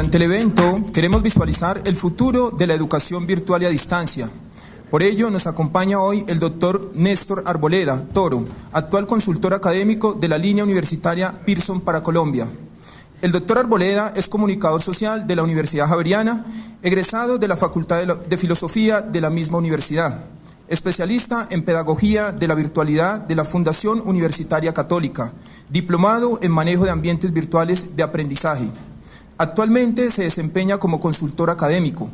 Durante el evento queremos visualizar el futuro de la educación virtual y a distancia. Por ello nos acompaña hoy el doctor Néstor Arboleda Toro, actual consultor académico de la línea universitaria Pearson para Colombia. El doctor Arboleda es comunicador social de la Universidad Javeriana, egresado de la Facultad de Filosofía de la misma universidad, especialista en pedagogía de la virtualidad de la Fundación Universitaria Católica, diplomado en manejo de ambientes virtuales de aprendizaje. Actualmente se desempeña como consultor académico,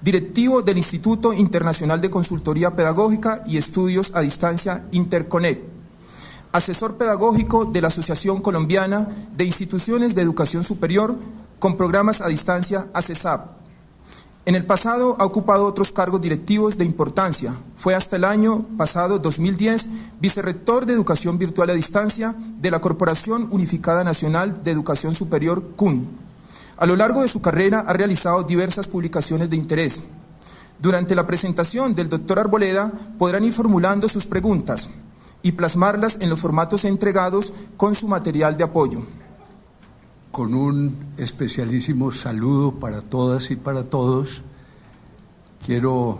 directivo del Instituto Internacional de Consultoría Pedagógica y Estudios a Distancia Interconnect, asesor pedagógico de la Asociación Colombiana de Instituciones de Educación Superior con programas a distancia ACESAP. En el pasado ha ocupado otros cargos directivos de importancia. Fue hasta el año pasado, 2010, vicerrector de Educación Virtual a Distancia de la Corporación Unificada Nacional de Educación Superior, CUN. A lo largo de su carrera ha realizado diversas publicaciones de interés. Durante la presentación del doctor Arboleda podrán ir formulando sus preguntas y plasmarlas en los formatos entregados con su material de apoyo. Con un especialísimo saludo para todas y para todos, quiero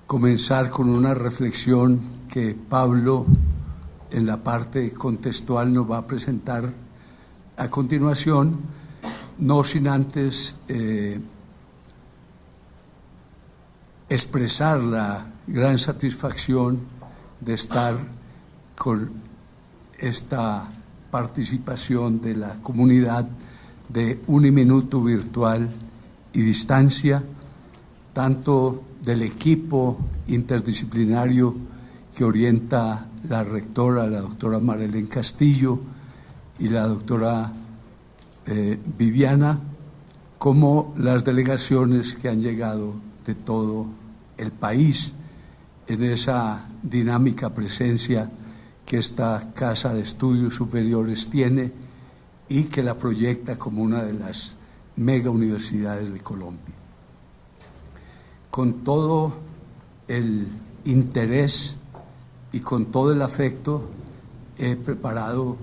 comenzar con una reflexión que Pablo en la parte contextual nos va a presentar a continuación, no sin antes expresar la gran satisfacción de estar con esta participación de la comunidad de Uniminuto Virtual y Distancia, tanto del equipo interdisciplinario que orienta la rectora, la doctora Marilén Castillo, y la doctora Viviana, como las delegaciones que han llegado de todo el país en esa dinámica presencia que esta Casa de Estudios Superiores tiene y que la proyecta como una de las mega universidades de Colombia. Con todo el interés y con todo el afecto he preparado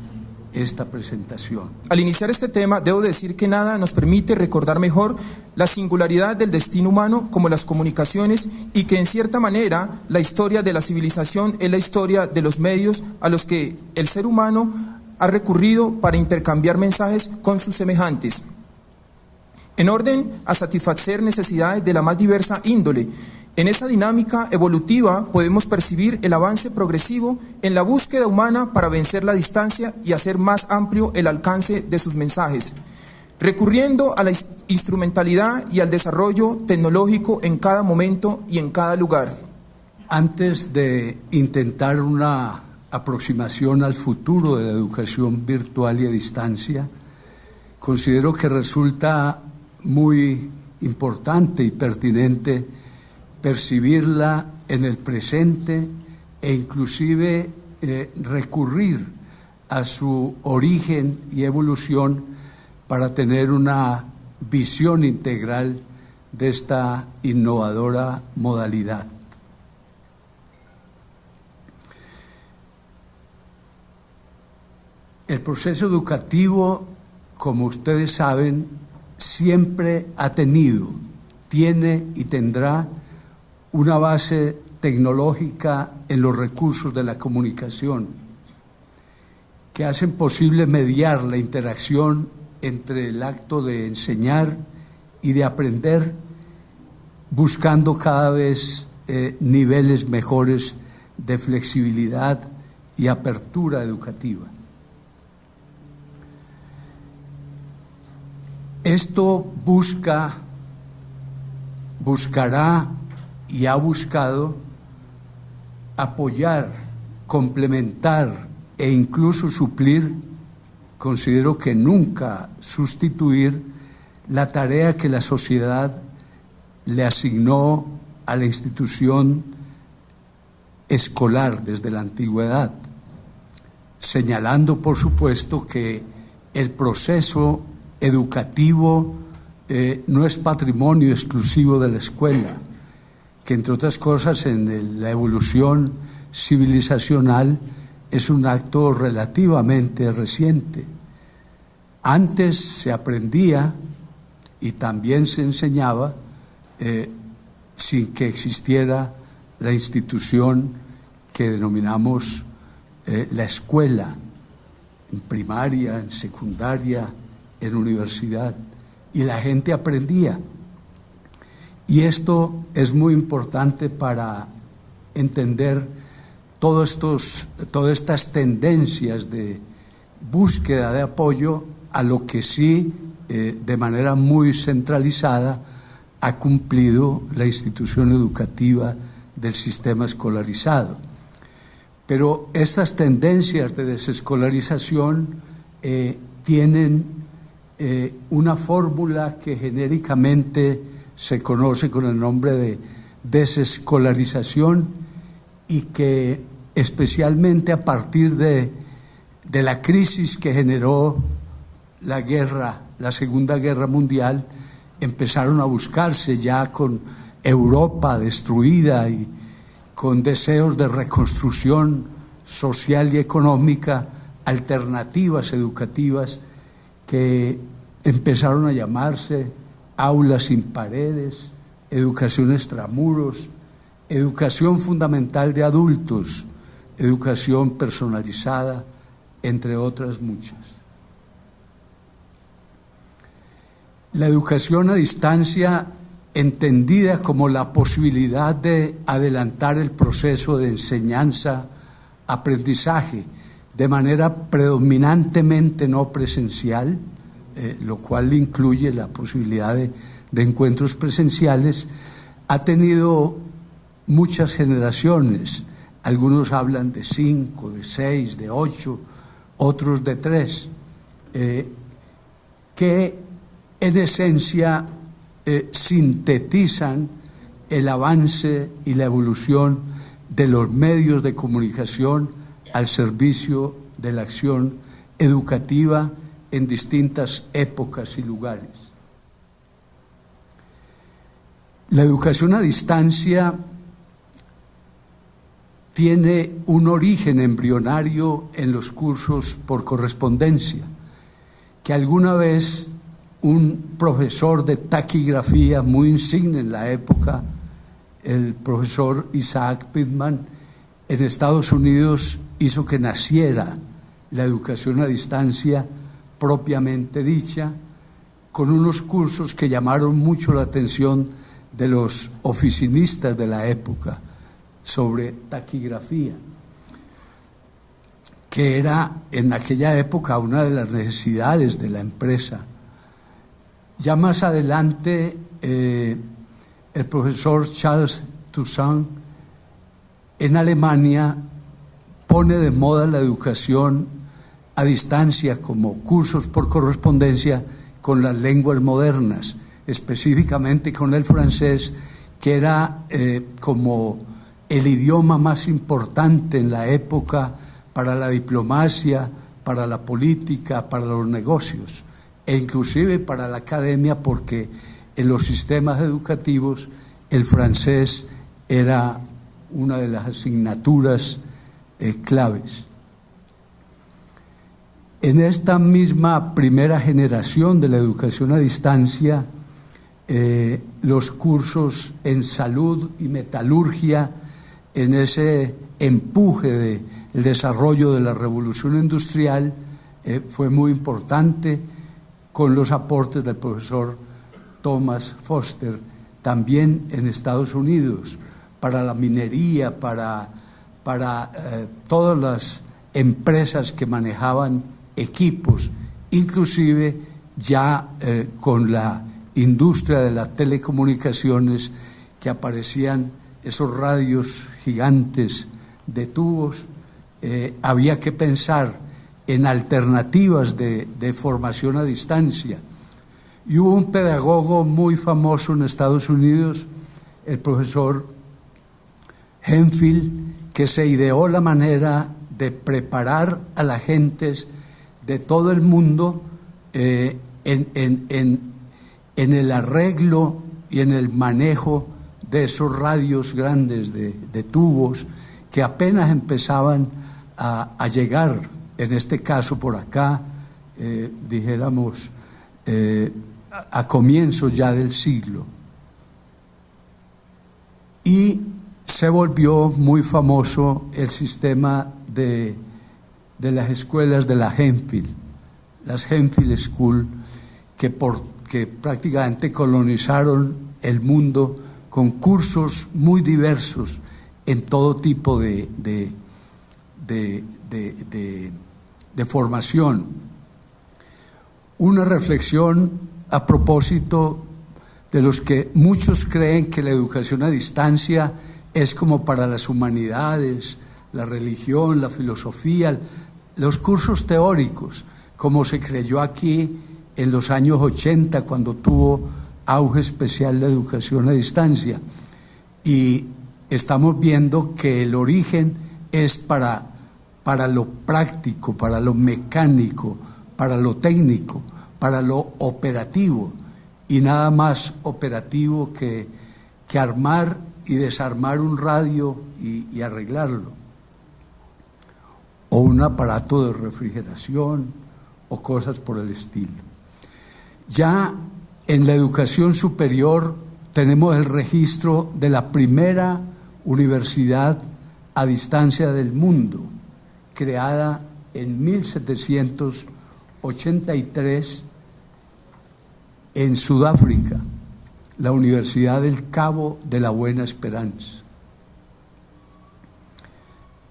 esta presentación. Al iniciar este tema, debo decir que nada nos permite recordar mejor la singularidad del destino humano como las comunicaciones y que en cierta manera la historia de la civilización es la historia de los medios a los que el ser humano ha recurrido para intercambiar mensajes con sus semejantes, en orden a satisfacer necesidades de la más diversa índole. En esa dinámica evolutiva podemos percibir el avance progresivo en la búsqueda humana para vencer la distancia y hacer más amplio el alcance de sus mensajes, recurriendo a la instrumentalidad y al desarrollo tecnológico en cada momento y en cada lugar. Antes de intentar una aproximación al futuro de la educación virtual y a distancia, considero que resulta muy importante y pertinente percibirla en el presente e inclusive recurrir a su origen y evolución para tener una visión integral de esta innovadora modalidad. El proceso educativo, como ustedes saben, siempre ha tenido, tiene y tendrá una base tecnológica en los recursos de la comunicación que hacen posible mediar la interacción entre el acto de enseñar y de aprender, buscando cada vez niveles mejores de flexibilidad y apertura educativa. Esto buscará y ha buscado apoyar, complementar e incluso suplir, considero que nunca sustituir, la tarea que la sociedad le asignó a la institución escolar desde la antigüedad, señalando por supuesto que el proceso educativo no es patrimonio exclusivo de la escuela, que entre otras cosas en la evolución civilizacional es un acto relativamente reciente. Antes se aprendía y también se enseñaba sin que existiera la institución que denominamos la escuela, en primaria, en secundaria, en universidad, y la gente aprendía. Y esto es muy importante para entender todas estas tendencias de búsqueda de apoyo a lo que sí, de manera muy centralizada, ha cumplido la institución educativa del sistema escolarizado. Pero estas tendencias de desescolarización tienen una fórmula que genéricamente se conoce con el nombre de desescolarización, y que especialmente a partir de la crisis que generó la Segunda Guerra Mundial, empezaron a buscarse, ya con Europa destruida y con deseos de reconstrucción social y económica, alternativas educativas que empezaron a llamarse aulas sin paredes, educación extramuros, educación fundamental de adultos, educación personalizada, entre otras muchas. La educación a distancia, entendida como la posibilidad de adelantar el proceso de enseñanza-aprendizaje de manera predominantemente no presencial, lo cual incluye la posibilidad de encuentros presenciales, ha tenido muchas generaciones. Algunos hablan de 5, de 6, de 8, otros de 3, que en esencia sintetizan el avance y la evolución de los medios de comunicación al servicio de la acción educativa en distintas épocas y lugares. La educación a distancia tiene un origen embrionario en los cursos por correspondencia, que alguna vez un profesor de taquigrafía muy insigne en la época, el profesor Isaac Pitman, en Estados Unidos hizo que naciera la educación a distancia propiamente dicha, con unos cursos que llamaron mucho la atención de los oficinistas de la época sobre taquigrafía, que era en aquella época una de las necesidades de la empresa. Ya más adelante, el profesor Charles Toussaint en Alemania pone de moda la educación a distancia como cursos por correspondencia con las lenguas modernas, específicamente con el francés, que era como el idioma más importante en la época para la diplomacia, para la política, para los negocios, e inclusive para la academia, porque en los sistemas educativos el francés era una de las asignaturas claves. En esta misma primera generación de la educación a distancia, los cursos en salud y metalurgia, en ese empuje del desarrollo de la revolución industrial, fue muy importante, con los aportes del profesor Thomas Foster, también en Estados Unidos, para la minería, para todas las empresas que manejaban equipos, inclusive ya con la industria de las telecomunicaciones, que aparecían esos radios gigantes de tubos, había que pensar en alternativas de formación a distancia. Y hubo un pedagogo muy famoso en Estados Unidos, el profesor Henfield, que se ideó la manera de preparar a las gentes de todo el mundo en el arreglo y en el manejo de esos radios grandes de tubos que apenas empezaban a llegar, en este caso por acá, dijéramos, a comienzos ya del siglo. Y se volvió muy famoso el sistema de las escuelas de la Hemphill, las Hemphill School, que prácticamente colonizaron el mundo con cursos muy diversos en todo tipo de formación. Una reflexión a propósito de los que muchos creen que la educación a distancia es como para las humanidades, la religión, la filosofía, los cursos teóricos, como se creyó aquí en los años 80 cuando tuvo auge especial la educación a distancia. Y estamos viendo que el origen es para lo práctico, para lo mecánico, para lo técnico, para lo operativo, y nada más operativo que armar y desarmar un radio y arreglarlo, o un aparato de refrigeración o cosas por el estilo. Ya en la educación superior tenemos el registro de la primera universidad a distancia del mundo, creada en 1783 en Sudáfrica, la Universidad del Cabo de la Buena Esperanza.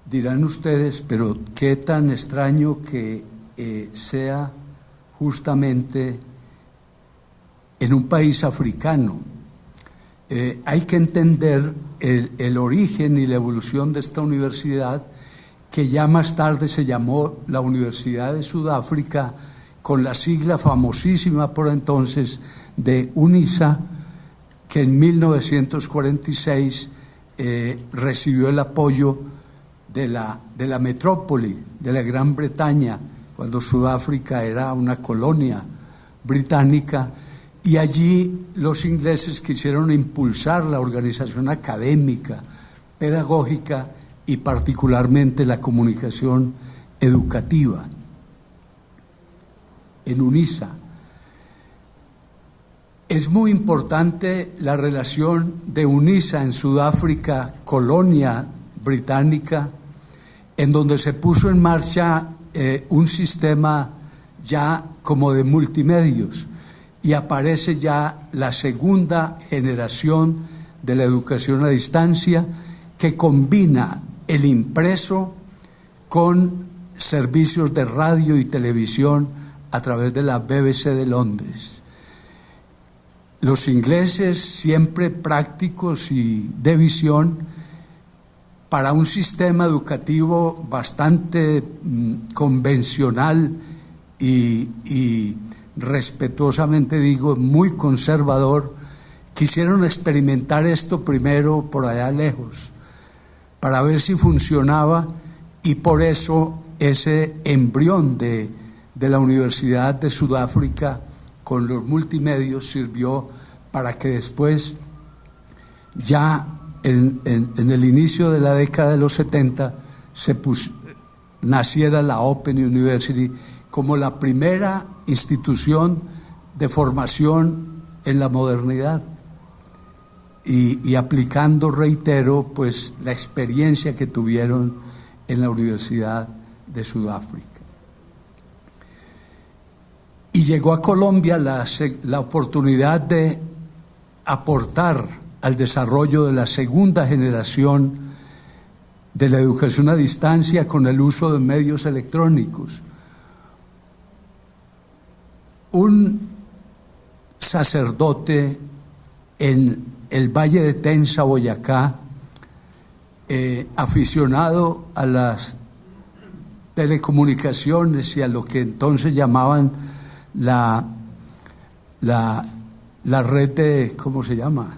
Dirán ustedes, pero qué tan extraño que sea justamente en un país africano. Hay que entender el origen y la evolución de esta universidad, que ya más tarde se llamó la Universidad de Sudáfrica, con la sigla famosísima por entonces de UNISA, que en 1946 recibió el apoyo de la metrópoli de la Gran Bretaña, cuando Sudáfrica era una colonia británica, y allí los ingleses quisieron impulsar la organización académica, pedagógica y particularmente la comunicación educativa en UNISA. Es muy importante la relación de UNISA en Sudáfrica, colonia británica, en donde se puso en marcha un sistema ya como de multimedios, y aparece ya la segunda generación de la educación a distancia, que combina el impreso con servicios de radio y televisión a través de la BBC de Londres. Los ingleses, siempre prácticos y de visión, para un sistema educativo bastante convencional y respetuosamente digo, muy conservador, quisieron experimentar esto primero por allá lejos, para ver si funcionaba, y por eso ese embrión de la Universidad de Sudáfrica con los multimedios sirvió para que después, ya en el inicio de la década de los 70, naciera la Open University como la primera institución de formación en la modernidad, y aplicando, reitero, pues la experiencia que tuvieron en la Universidad de Sudáfrica. Y llegó a Colombia la oportunidad de aportar al desarrollo de la segunda generación de la educación a distancia con el uso de medios electrónicos. Un sacerdote en el Valle de Tensa, Boyacá, aficionado a las telecomunicaciones y a lo que entonces llamaban la red de, ¿cómo se llama?,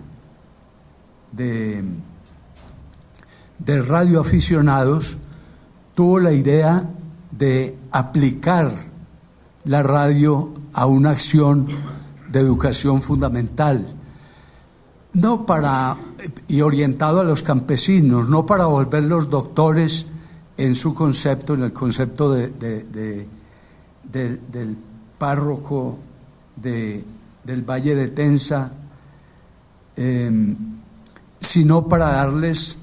de radioaficionados, tuvo la idea de aplicar la radio a una acción de educación fundamental, y orientado a los campesinos, no para volverlos doctores en su concepto, en el concepto del párroco de del Valle de Tenza, sino para darles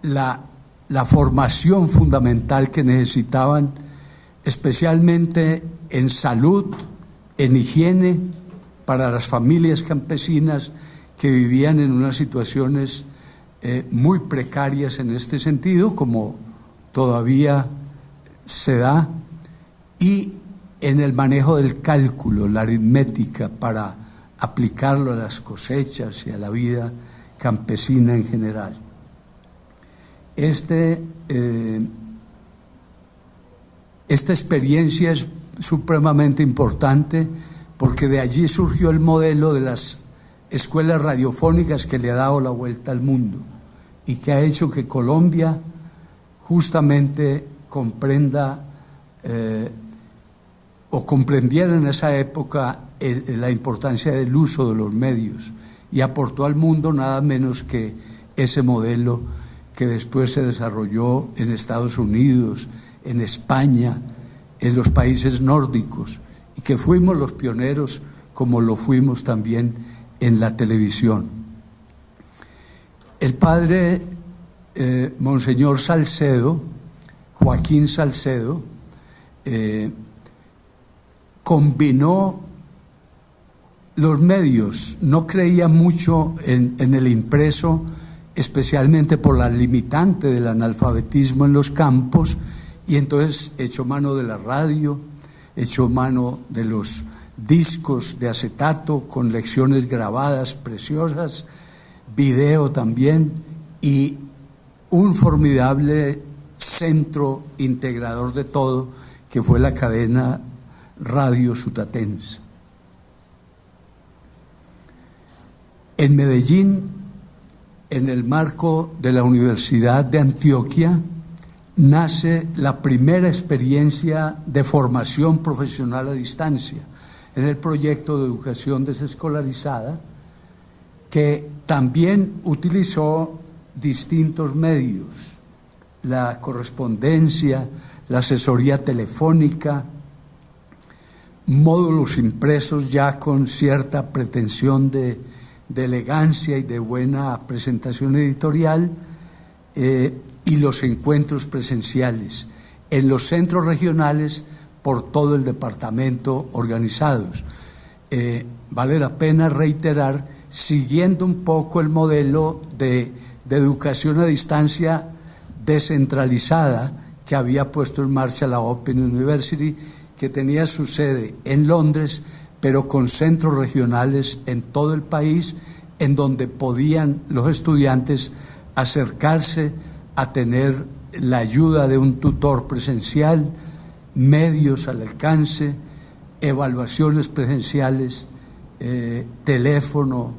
la formación fundamental que necesitaban, especialmente en salud, en higiene, para las familias campesinas que vivían en unas situaciones muy precarias en este sentido, como todavía se da, y en el manejo del cálculo, la aritmética, para aplicarlo a las cosechas y a la vida campesina en general. Esta experiencia es supremamente importante porque de allí surgió el modelo de las escuelas radiofónicas que le ha dado la vuelta al mundo y que ha hecho que Colombia justamente comprenda o comprendiera en esa época la importancia del uso de los medios, y aportó al mundo nada menos que ese modelo que después se desarrolló en Estados Unidos, en España, en los países nórdicos, y que fuimos los pioneros, como lo fuimos también en la televisión. El padre Monseñor Salcedo, Joaquín Salcedo, combinó los medios, no creía mucho en el impreso, especialmente por la limitante del analfabetismo en los campos, y entonces echó mano de la radio, echó mano de los discos de acetato con lecciones grabadas preciosas, video también, y un formidable centro integrador de todo, que fue la cadena Radio Sutatensa. En Medellín, en el marco de la Universidad de Antioquia, nace la primera experiencia de formación profesional a distancia, en el proyecto de educación desescolarizada, que también utilizó distintos medios: la correspondencia, la asesoría telefónica, módulos impresos ya con cierta pretensión de elegancia y de buena presentación editorial, y los encuentros presenciales en los centros regionales por todo el departamento organizados. Vale la pena reiterar, siguiendo un poco el modelo de educación a distancia descentralizada que había puesto en marcha la Open University, que tenía su sede en Londres, pero con centros regionales en todo el país, en donde podían los estudiantes acercarse a tener la ayuda de un tutor presencial, medios al alcance, evaluaciones presenciales, teléfono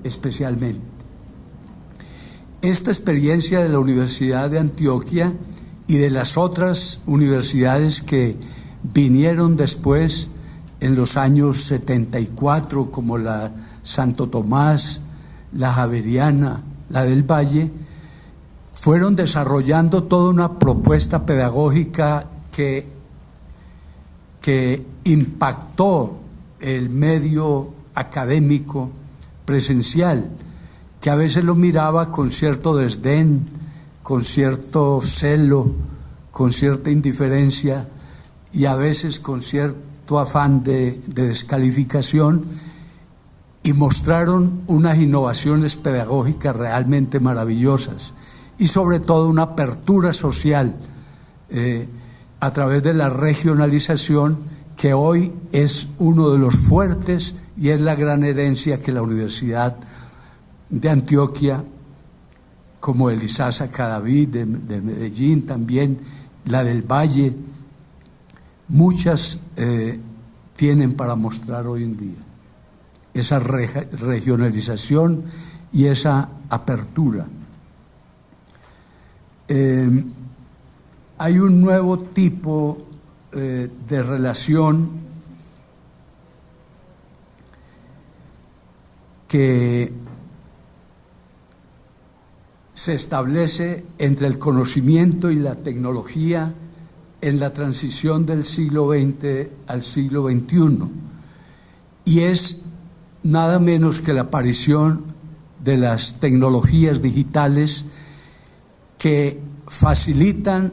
especialmente. Esta experiencia de la Universidad de Antioquia y de las otras universidades que vinieron después en los años 74, como la Santo Tomás, la Javeriana, la del Valle, fueron desarrollando toda una propuesta pedagógica que impactó el medio académico presencial, que a veces lo miraba con cierto desdén, con cierto celo, con cierta indiferencia y a veces con cierto afán de descalificación, y mostraron unas innovaciones pedagógicas realmente maravillosas y sobre todo una apertura social a través de la regionalización, que hoy es uno de los fuertes y es la gran herencia que la Universidad de Antioquia, como el Isaza Cadavid de Medellín, también la del Valle, muchas tienen para mostrar hoy en día. Esa regionalización y esa apertura. Hay un nuevo tipo de relación que se establece entre el conocimiento y la tecnología en la transición del siglo XX al siglo XXI. y es nada menos que la aparición de las tecnologías digitales que facilitan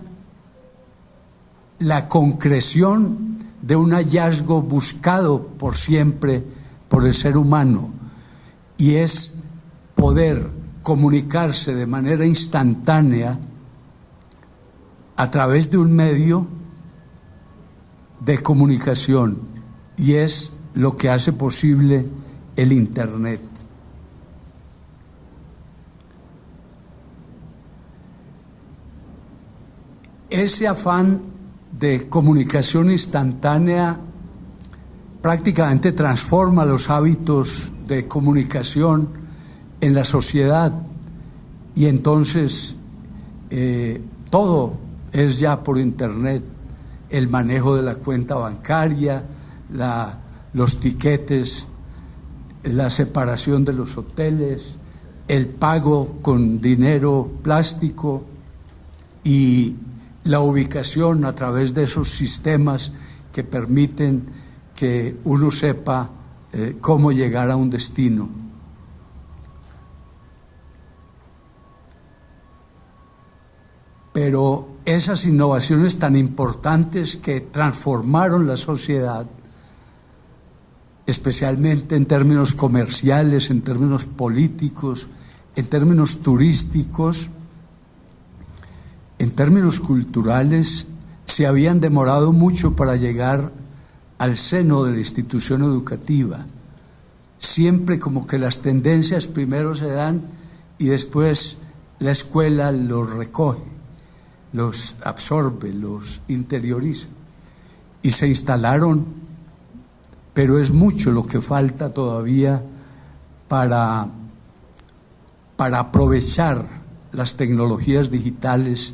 la concreción de un hallazgo buscado por siempre por el ser humano, y es poder comunicarse de manera instantánea a través de un medio de comunicación, y es lo que hace posible el Internet. Ese afán de comunicación instantánea prácticamente transforma los hábitos de comunicación en la sociedad, y entonces todo es ya por Internet: el manejo de la cuenta bancaria, los tiquetes, la separación de los hoteles, el pago con dinero plástico y la ubicación a través de esos sistemas que permiten que uno sepa cómo llegar a un destino. Pero esas innovaciones tan importantes que transformaron la sociedad, especialmente en términos comerciales, en términos políticos, en términos turísticos, en términos culturales, se habían demorado mucho para llegar al seno de la institución educativa. Siempre como que las tendencias primero se dan y después la escuela los recoge, los absorbe, los interioriza, y se instalaron, pero es mucho lo que falta todavía para aprovechar las tecnologías digitales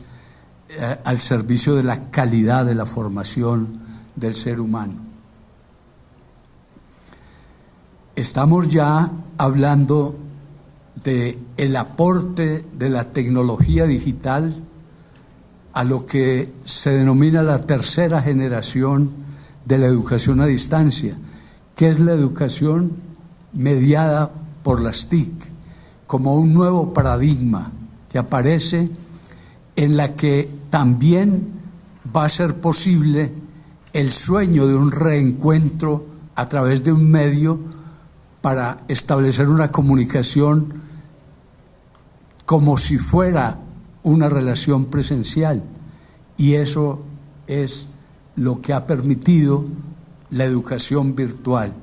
al servicio de la calidad de la formación del ser humano. Estamos ya hablando de el aporte de la tecnología digital a lo que se denomina la tercera generación de la educación a distancia, que es la educación mediada por las TIC, como un nuevo paradigma que aparece, en la que también va a ser posible el sueño de un reencuentro a través de un medio para establecer una comunicación como si fuera una relación presencial, y eso es lo que ha permitido la educación virtual.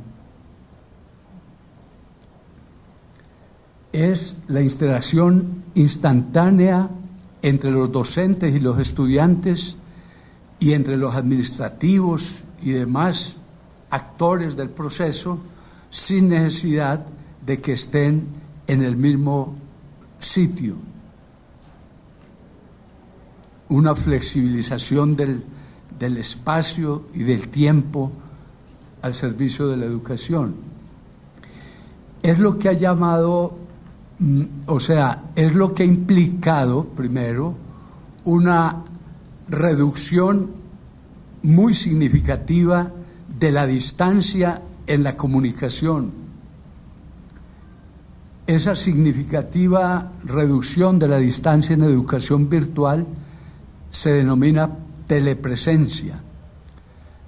Es la interacción instantánea entre los docentes y los estudiantes, y entre los administrativos y demás actores del proceso, sin necesidad de que estén en el mismo sitio. Una flexibilización del espacio y del tiempo al servicio de la educación. Es lo que ha llamado, es lo que ha implicado, primero, una reducción muy significativa de la distancia en la comunicación. Esa significativa reducción de la distancia en educación virtual se denomina telepresencia.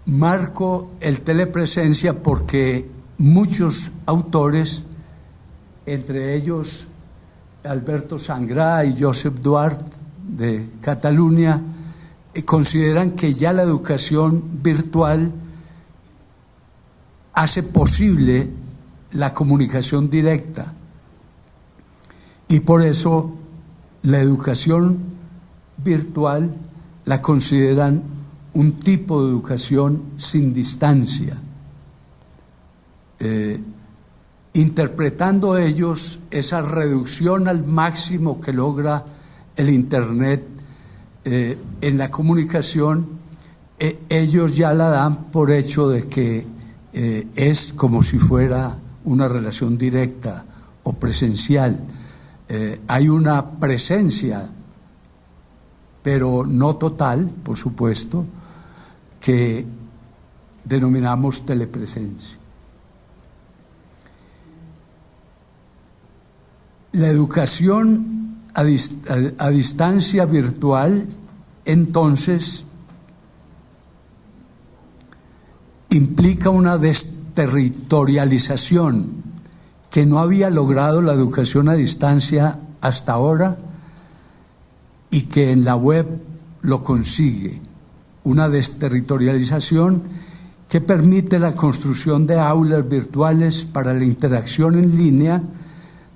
Marco el telepresencia porque muchos autores, entre ellos Alberto Sangrá y Josep Duart de Cataluña, consideran que ya la educación virtual hace posible la comunicación directa, y por eso la educación virtual la consideran un tipo de educación sin distancia, interpretando ellos esa reducción al máximo que logra el Internet en la comunicación. Ellos ya la dan por hecho de que es como si fuera una relación directa o presencial. Hay una presencia, pero no total, por supuesto, que denominamos telepresencia. La educación a distancia virtual, entonces, implica una desterritorialización que no había logrado la educación a distancia hasta ahora y que en la web lo consigue. Una desterritorialización que permite la construcción de aulas virtuales para la interacción en línea,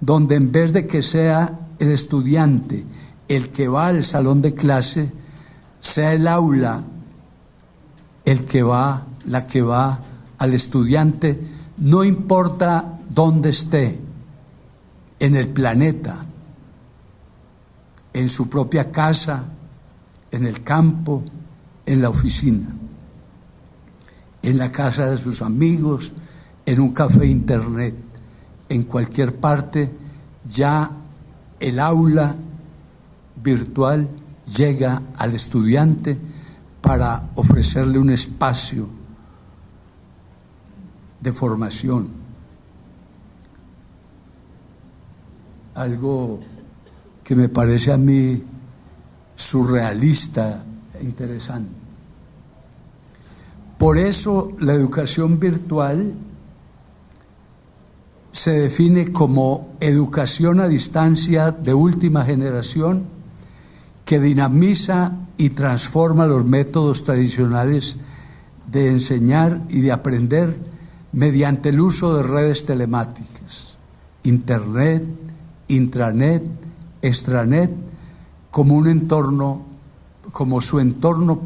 donde en vez de que sea el estudiante el que va al salón de clase, sea el aula la que va al estudiante, no importa dónde esté en el planeta, en su propia casa, en el campo, en la oficina, en la casa de sus amigos, en un café internet, en cualquier parte. Ya el aula virtual llega al estudiante para ofrecerle un espacio de formación. Algo que me parece a mí surrealista e interesante. Por eso la educación virtual se define como educación a distancia de última generación que dinamiza y transforma los métodos tradicionales de enseñar y de aprender mediante el uso de redes telemáticas, internet, intranet, extranet, como su entorno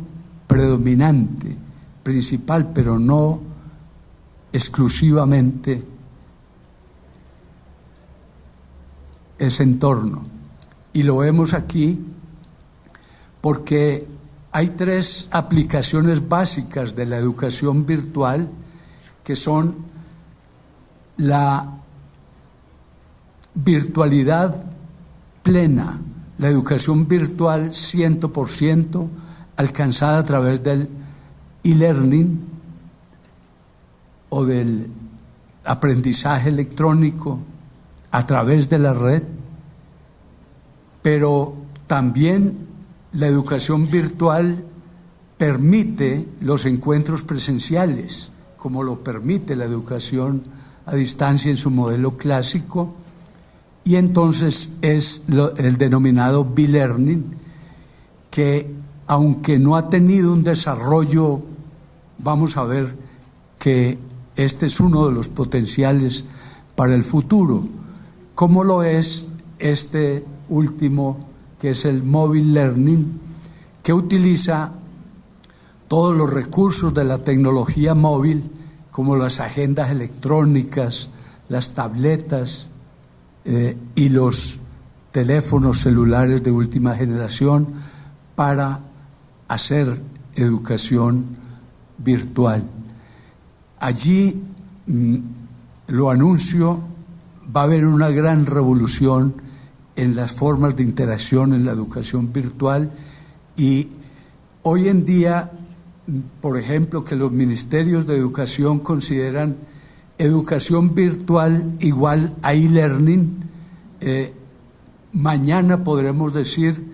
predominante, principal, pero no exclusivamente ese entorno. Y lo vemos aquí porque hay 3 aplicaciones básicas de la educación virtual, que son la virtualidad plena, la educación virtual 100%, alcanzada a través del e-learning o del aprendizaje electrónico a través de la red, pero también la educación virtual permite los encuentros presenciales, como lo permite la educación a distancia en su modelo clásico, y entonces es el denominado B-Learning, que aunque no ha tenido un desarrollo, vamos a ver que este es uno de los potenciales para el futuro, como lo es este último, que es el Mobile Learning, que utiliza todos los recursos de la tecnología móvil, como las agendas electrónicas, las tabletas y los teléfonos celulares de última generación, para hacer educación virtual. Allí, lo anuncio, va a haber una gran revolución en las formas de interacción en la educación virtual, y hoy en día, por ejemplo, que los ministerios de educación consideran educación virtual igual a e-learning, mañana podremos decir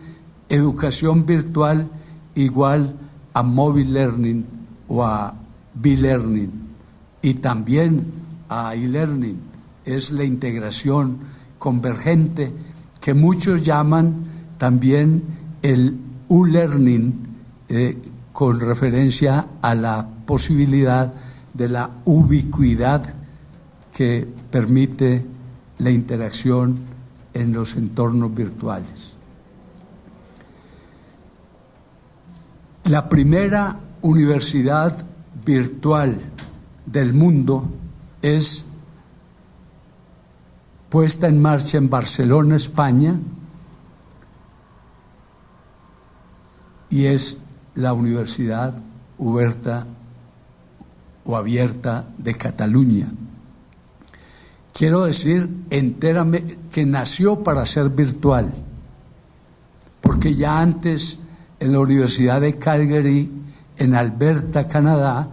educación virtual igual a mobile learning o a B-learning, y también a e-learning. Es la integración convergente que muchos llaman también el U-learning, con referencia a la posibilidad de la ubicuidad que permite la interacción en los entornos virtuales. La primera universidad virtual del mundo es puesta en marcha en Barcelona, España, y es la Universidad Oberta o Abierta de Cataluña. Quiero decir enteramente que nació para ser virtual, porque ya antes en la Universidad de Calgary, en Alberta, Canadá,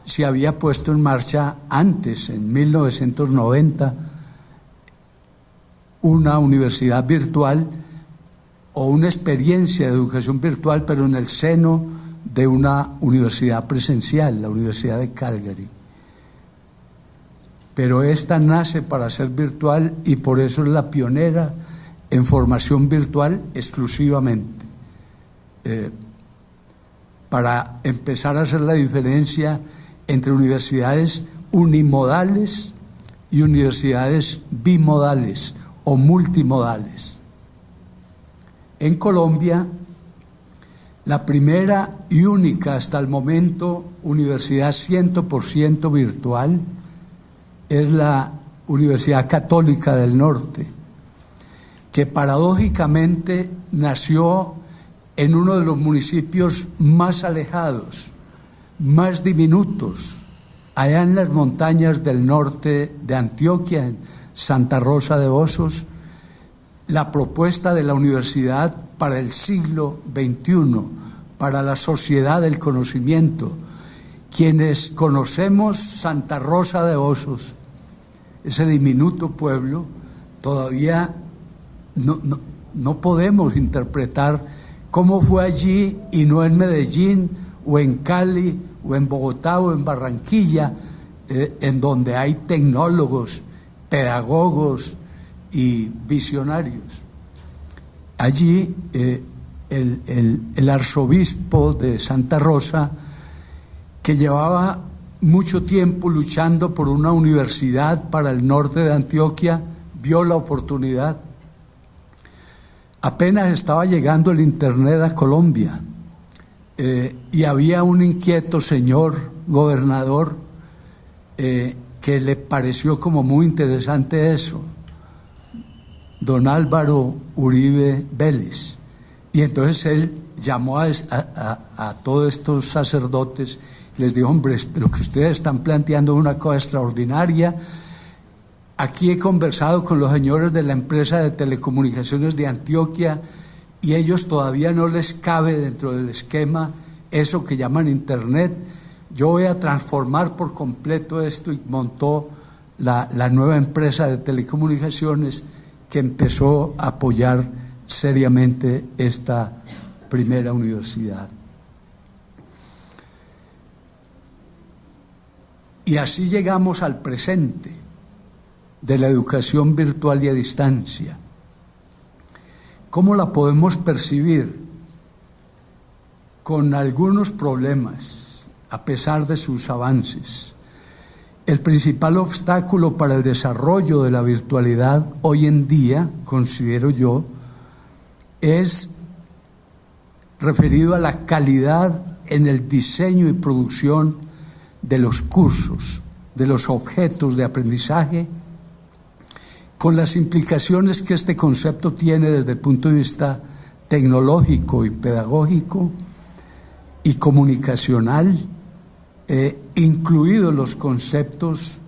se había puesto en marcha antes, en 1990, una universidad virtual o una experiencia de educación virtual, pero en el seno de una universidad presencial, la Universidad de Calgary. Pero esta nace para ser virtual y por eso es la pionera en formación virtual exclusivamente, para empezar a hacer la diferencia entre universidades unimodales y universidades bimodales o multimodales. En Colombia, la primera y única hasta el momento universidad 100% virtual es la Universidad Católica del Norte, que paradójicamente nació en uno de los municipios más alejados, más diminutos, allá en las montañas del norte de Antioquia, en Santa Rosa de Osos. La propuesta de la universidad para el siglo XXI, para la sociedad del conocimiento. Quienes conocemos Santa Rosa de Osos, ese diminuto pueblo, todavía no podemos interpretar cómo fue allí y no en Medellín o en Cali o en Bogotá o en Barranquilla, en donde hay tecnólogos, pedagogos y visionarios. Allí el arzobispo de Santa Rosa, que llevaba mucho tiempo luchando por una universidad para el norte de Antioquia, vio la oportunidad. Apenas estaba llegando el internet a Colombia y había un inquieto señor gobernador que le pareció como muy interesante eso, don Álvaro Uribe Vélez. Y entonces él llamó a todos estos sacerdotes y les dijo: hombre, lo que ustedes están planteando es una cosa extraordinaria. Aquí he conversado con los señores de la empresa de telecomunicaciones de Antioquia y ellos todavía no les cabe dentro del esquema eso que llaman internet. Yo voy a transformar por completo esto, y montó la nueva empresa de telecomunicaciones que empezó a apoyar seriamente esta primera universidad. Y así llegamos al presente de la educación virtual y a distancia. ¿Cómo la podemos percibir? Con algunos problemas, a pesar de sus avances. El principal obstáculo para el desarrollo de la virtualidad hoy en día, considero yo, es referido a la calidad en el diseño y producción de los cursos, de los objetos de aprendizaje, con las implicaciones que este concepto tiene desde el punto de vista tecnológico y pedagógico y comunicacional, incluidos los conceptos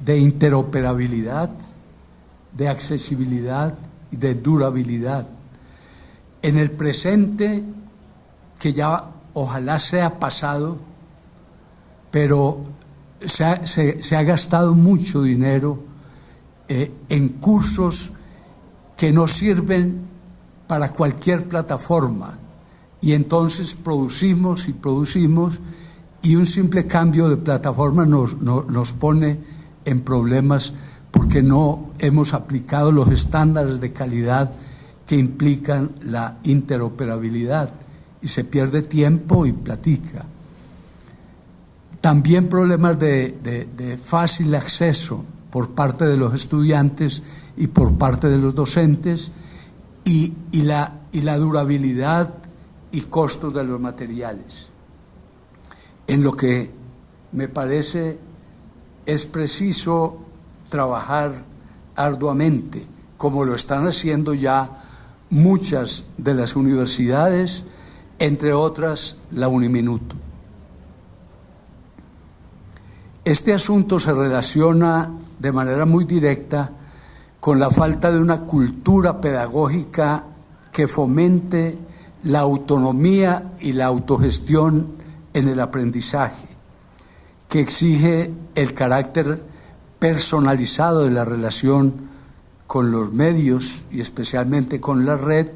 de interoperabilidad, de accesibilidad y de durabilidad. En el presente, que ya ojalá sea pasado, pero se ha gastado mucho dinero en cursos que no sirven para cualquier plataforma, y entonces producimos y un simple cambio de plataforma nos pone en problemas porque no hemos aplicado los estándares de calidad que implican la interoperabilidad, y se pierde tiempo y platica. También problemas de fácil acceso por parte de los estudiantes y por parte de los docentes, y la durabilidad y costos de los materiales. En lo que me parece es preciso trabajar arduamente, como lo están haciendo ya muchas de las universidades, entre otras la Uniminuto. Este asunto se relaciona de manera muy directa con la falta de una cultura pedagógica que fomente la autonomía y la autogestión en el aprendizaje, que exige el carácter personalizado de la relación con los medios y especialmente con la red,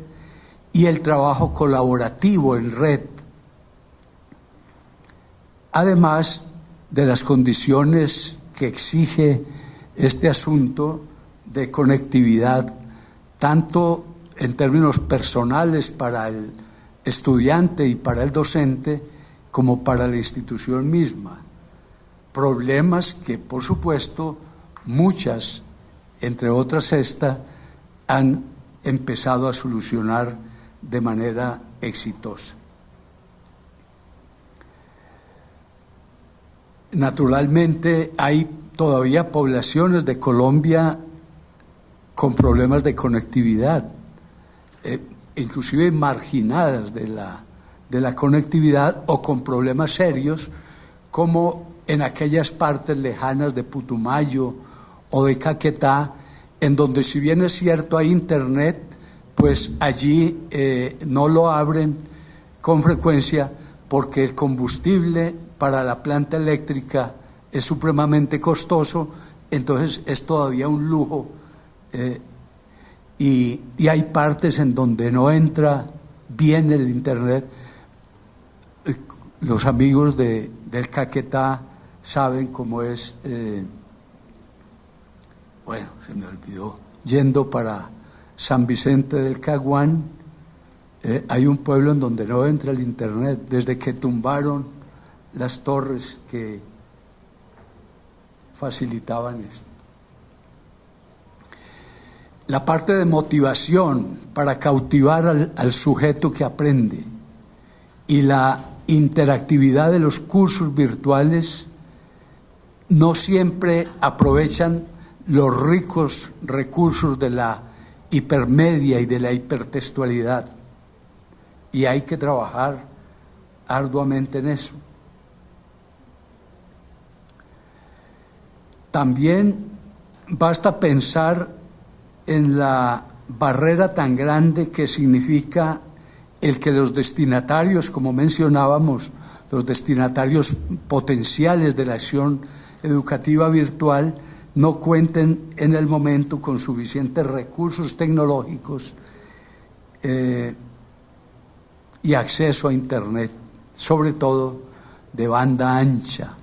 y el trabajo colaborativo en red, además de las condiciones que exige este asunto de conectividad, tanto en términos personales para el estudiante y para el docente, como para la institución misma. Problemas que, por supuesto, muchas, entre otras esta, han empezado a solucionar de manera exitosa. Naturalmente, hay todavía poblaciones de Colombia con problemas de conectividad, inclusive marginadas de la conectividad o con problemas serios, como en aquellas partes lejanas de Putumayo o de Caquetá, en donde, si bien es cierto hay internet, pues allí no lo abren con frecuencia porque el combustible para la planta eléctrica es supremamente costoso, entonces es todavía un lujo, y hay partes en donde no entra bien el internet. Los amigos del Caquetá saben cómo es, bueno, se me olvidó, yendo para San Vicente del Caguán, hay un pueblo en donde no entra el internet desde que tumbaron las torres que facilitaban esto. La parte de motivación para cautivar al sujeto que aprende y la interactividad de los cursos virtuales no siempre aprovechan los ricos recursos de la hipermedia y de la hipertextualidad, y hay que trabajar arduamente en eso. También basta pensar en la barrera tan grande que significa el que los destinatarios, como mencionábamos, los destinatarios potenciales de la acción educativa virtual, no cuenten en el momento con suficientes recursos tecnológicos y acceso a Internet, sobre todo de banda ancha.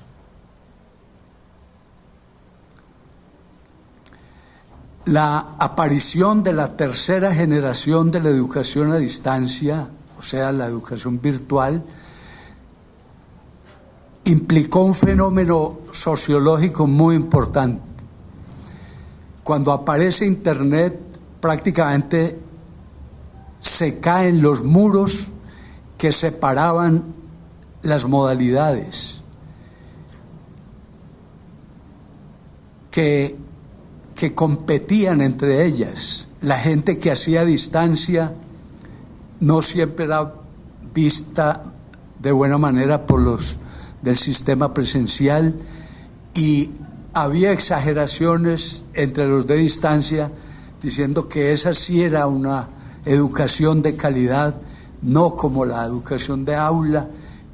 La aparición de la tercera generación de la educación a distancia, o sea, la educación virtual, implicó un fenómeno sociológico muy importante. Cuando aparece Internet, prácticamente se caen los muros que separaban las modalidades, que competían entre ellas. La gente que hacía distancia no siempre era vista de buena manera por los del sistema presencial, y había exageraciones entre los de distancia diciendo que esa sí era una educación de calidad, no como la educación de aula,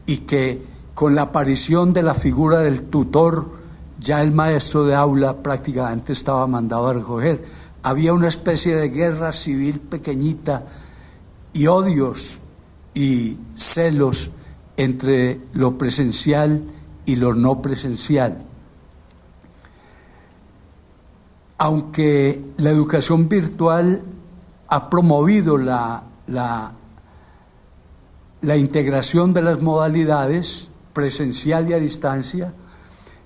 y que con la aparición de la figura del tutor ya el maestro de aula prácticamente estaba mandado a recoger. Había una especie de guerra civil pequeñita y odios y celos entre lo presencial y lo no presencial. Aunque la educación virtual ha promovido la integración de las modalidades presencial y a distancia,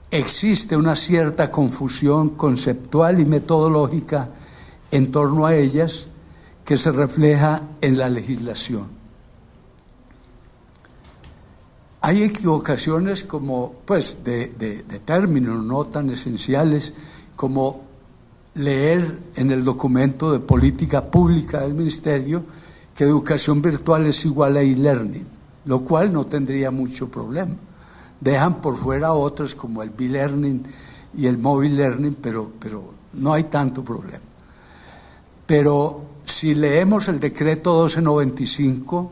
existe una cierta confusión conceptual y metodológica en torno a ellas que se refleja en la legislación. Hay equivocaciones como, pues, de términos no tan esenciales como leer en el documento de política pública del Ministerio que educación virtual es igual a e-learning, lo cual no tendría mucho problema. Dejan por fuera otros como el B-Learning y el Mobile Learning, pero no hay tanto problema. Pero si leemos el decreto 1295,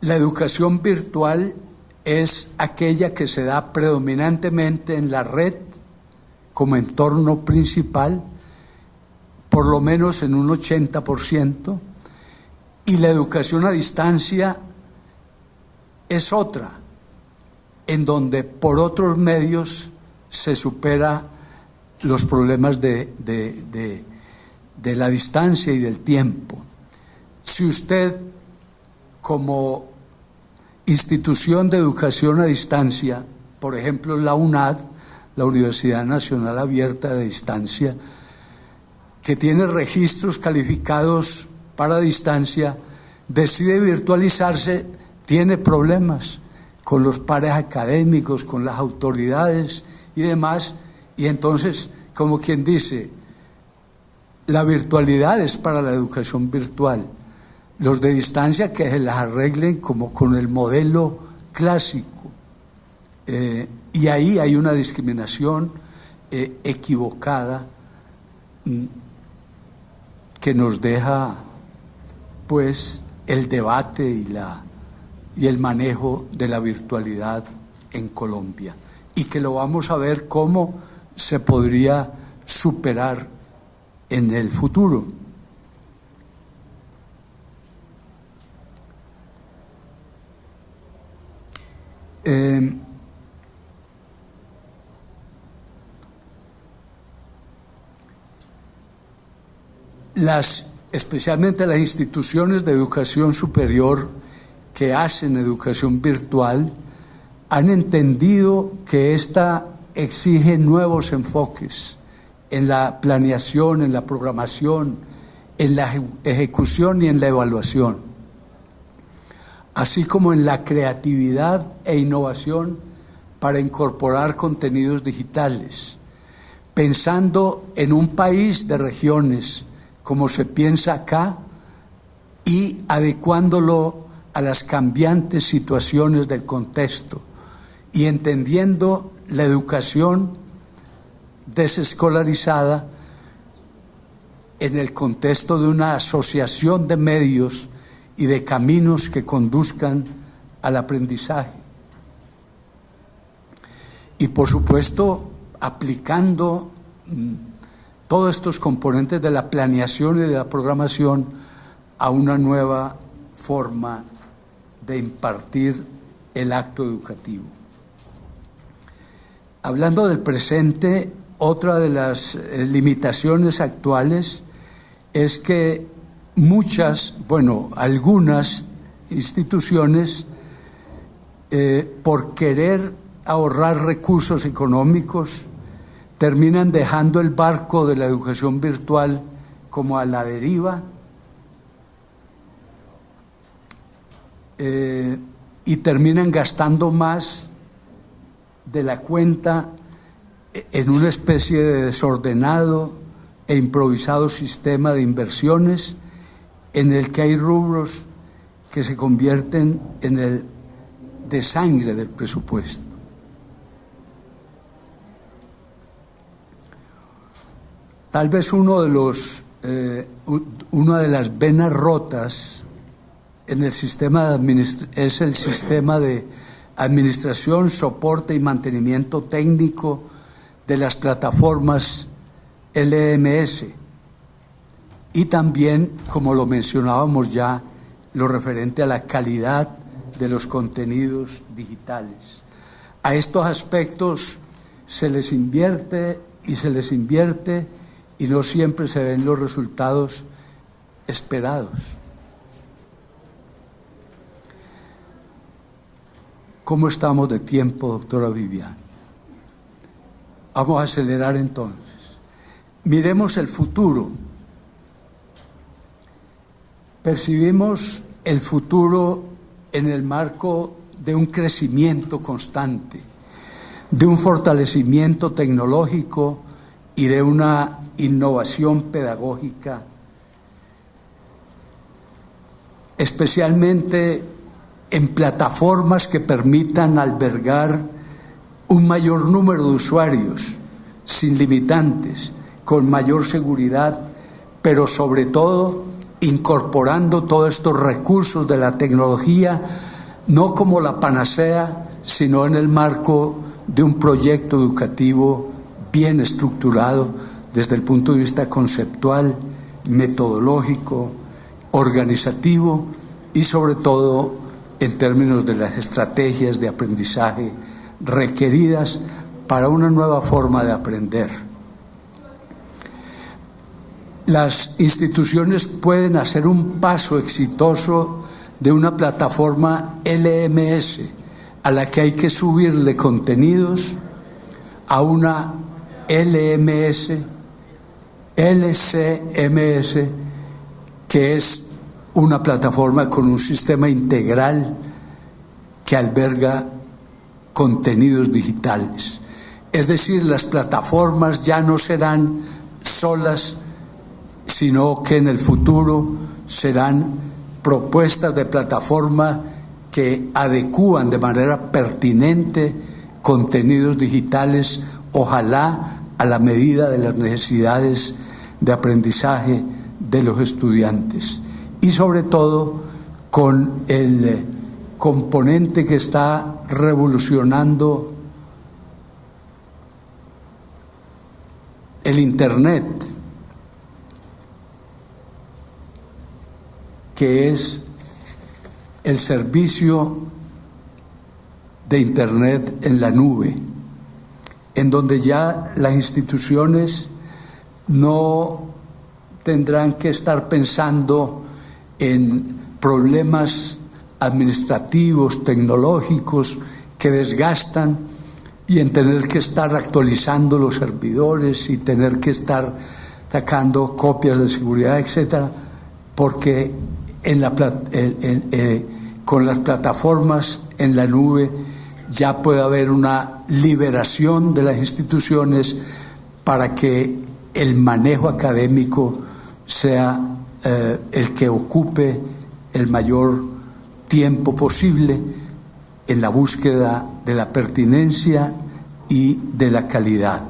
la educación virtual es aquella que se da predominantemente en la red como entorno principal, por lo menos en un 80%, y la educación a distancia es otra, en donde por otros medios se supera los problemas de la distancia y del tiempo. Si usted, como institución de educación a distancia, por ejemplo la UNAD, la Universidad Nacional Abierta de Distancia, que tiene registros calificados para distancia, decide virtualizarse, tiene problemas con los pares académicos, con las autoridades y demás, y entonces, como quien dice, la virtualidad es para la educación virtual. Los de distancia que se las arreglen como con el modelo clásico. Y ahí hay una discriminación equivocada que nos deja pues el debate y el manejo de la virtualidad en Colombia, y que lo vamos a ver cómo se podría superar en el futuro. Especialmente las instituciones de educación superior que hacen educación virtual han entendido que esta exige nuevos enfoques en la planeación, en la programación, en la ejecución y en la evaluación, así como en la creatividad e innovación para incorporar contenidos digitales, pensando en un país de regiones como se piensa acá y adecuándolo a las cambiantes situaciones del contexto y entendiendo la educación desescolarizada en el contexto de una asociación de medios y de caminos que conduzcan al aprendizaje. Y por supuesto, aplicando todos estos componentes de la planeación y de la programación a una nueva forma de impartir el acto educativo. Hablando del presente, otra de las limitaciones actuales es que algunas instituciones, por querer ahorrar recursos económicos, terminan dejando el barco de la educación virtual como a la deriva, y terminan gastando más de la cuenta en una especie de desordenado e improvisado sistema de inversiones en el que hay rubros que se convierten en el desangre del presupuesto. Tal vez una de las venas rotas en el sistema es el sistema de administración, soporte y mantenimiento técnico de las plataformas LMS, y también, como lo mencionábamos ya, lo referente a la calidad de los contenidos digitales. A estos aspectos se les invierte y no siempre se ven los resultados esperados. ¿Cómo estamos de tiempo, doctora Vivian? Vamos a acelerar entonces. Miremos el futuro. Percibimos el futuro en el marco de un crecimiento constante, de un fortalecimiento tecnológico y de una innovación pedagógica, especialmente en plataformas que permitan albergar un mayor número de usuarios, sin limitantes, con mayor seguridad, pero sobre todo incorporando todos estos recursos de la tecnología, no como la panacea, sino en el marco de un proyecto educativo bien estructurado, desde el punto de vista conceptual, metodológico, organizativo y sobre todo en términos de las estrategias de aprendizaje requeridas para una nueva forma de aprender. Las instituciones pueden hacer un paso exitoso de una plataforma LMS a la que hay que subirle contenidos a una LCMS, que es una plataforma con un sistema integral que alberga contenidos digitales. Es decir, las plataformas ya no serán solas, sino que en el futuro serán propuestas de plataforma que adecúan de manera pertinente contenidos digitales, ojalá a la medida de las necesidades de aprendizaje de los estudiantes. Y sobre todo con el componente que está revolucionando el Internet, que es el servicio de Internet en la nube, en donde ya las instituciones no tendrán que estar pensando en problemas administrativos, tecnológicos que desgastan y en tener que estar actualizando los servidores y tener que estar sacando copias de seguridad, etcétera, porque con las plataformas en la nube ya puede haber una liberación de las instituciones para que el manejo académico sea el que ocupe el mayor tiempo posible en la búsqueda de la pertinencia y de la calidad.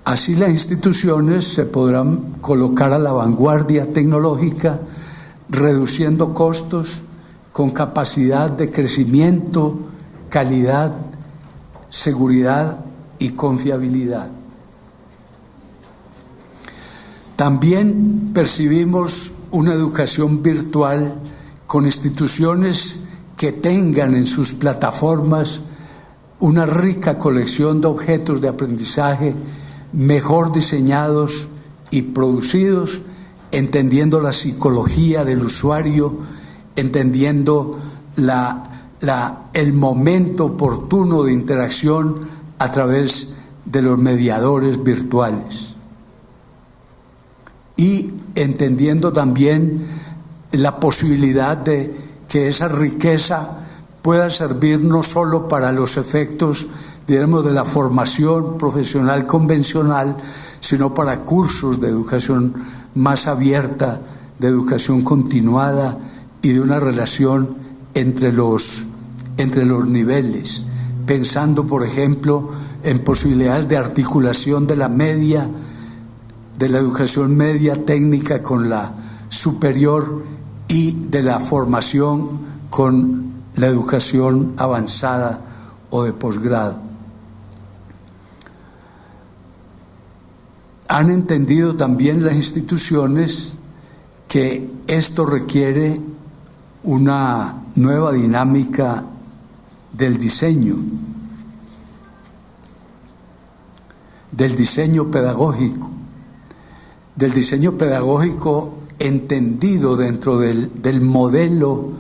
Así las instituciones se podrán colocar a la vanguardia tecnológica, reduciendo costos, con capacidad de crecimiento, calidad, seguridad y confiabilidad. También percibimos una educación virtual con instituciones que tengan en sus plataformas una rica colección de objetos de aprendizaje mejor diseñados y producidos, entendiendo la psicología del usuario, entendiendo el momento oportuno de interacción a través de los mediadores virtuales. Y entendiendo también la posibilidad de que esa riqueza pueda servir no solo para los efectos, digamos, de la formación profesional convencional, sino para cursos de educación más abierta, de educación continuada y de una relación entre los niveles, pensando, por ejemplo, en posibilidades de articulación de la media, de la educación media técnica con la superior y de la formación con la educación avanzada o de posgrado. Han entendido también las instituciones que esto requiere una nueva dinámica del diseño pedagógico entendido dentro del modelo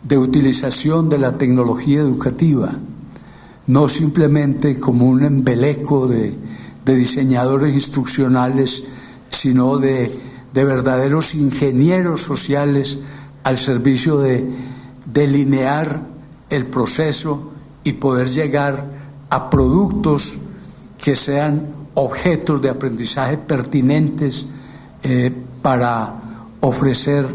de utilización de la tecnología educativa, no simplemente como un embeleco de diseñadores instruccionales, sino de verdaderos ingenieros sociales al servicio de delinear el proceso y poder llegar a productos que sean objetos de aprendizaje pertinentes para ofrecer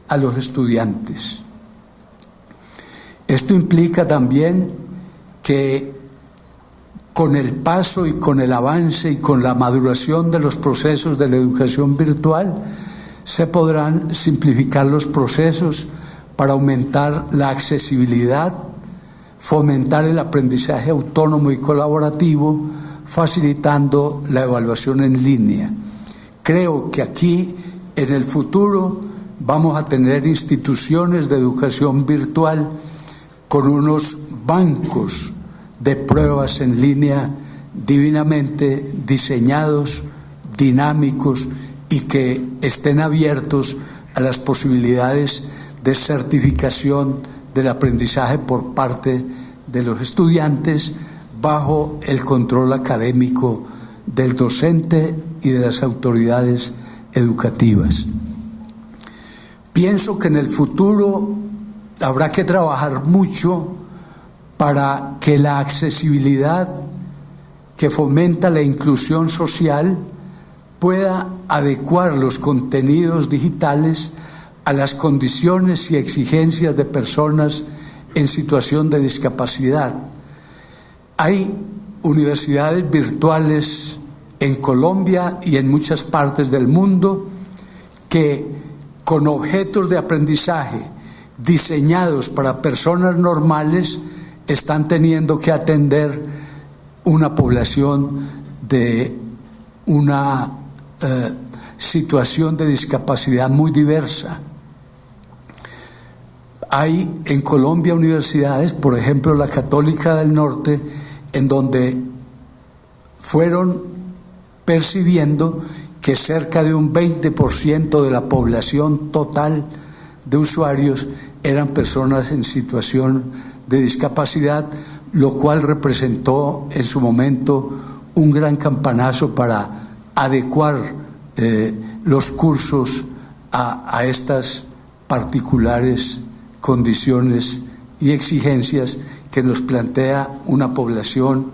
a los estudiantes. Esto implica también que con el paso y con el avance y con la maduración de los procesos de la educación virtual, se podrán simplificar los procesos para aumentar la accesibilidad, fomentar el aprendizaje autónomo y colaborativo, facilitando la evaluación en línea. Creo que aquí, en el futuro, vamos a tener instituciones de educación virtual con unos bancos de pruebas en línea divinamente diseñados, dinámicos y que estén abiertos a las posibilidades de certificación del aprendizaje por parte de los estudiantes bajo el control académico del docente y de las autoridades educativas. Pienso que en el futuro habrá que trabajar mucho para que la accesibilidad que fomenta la inclusión social pueda adecuar los contenidos digitales a las condiciones y exigencias de personas en situación de discapacidad. Hay universidades virtuales en Colombia y en muchas partes del mundo que, con objetos de aprendizaje diseñados para personas normales, están teniendo que atender una población de una situación de discapacidad muy diversa. Hay en Colombia universidades, por ejemplo la Católica del Norte, en donde fueron percibiendo que cerca de un 20% de la población total de usuarios eran personas en situación de discapacidad, lo cual representó en su momento un gran campanazo para adecuar los cursos a estas particulares condiciones y exigencias que nos plantea una población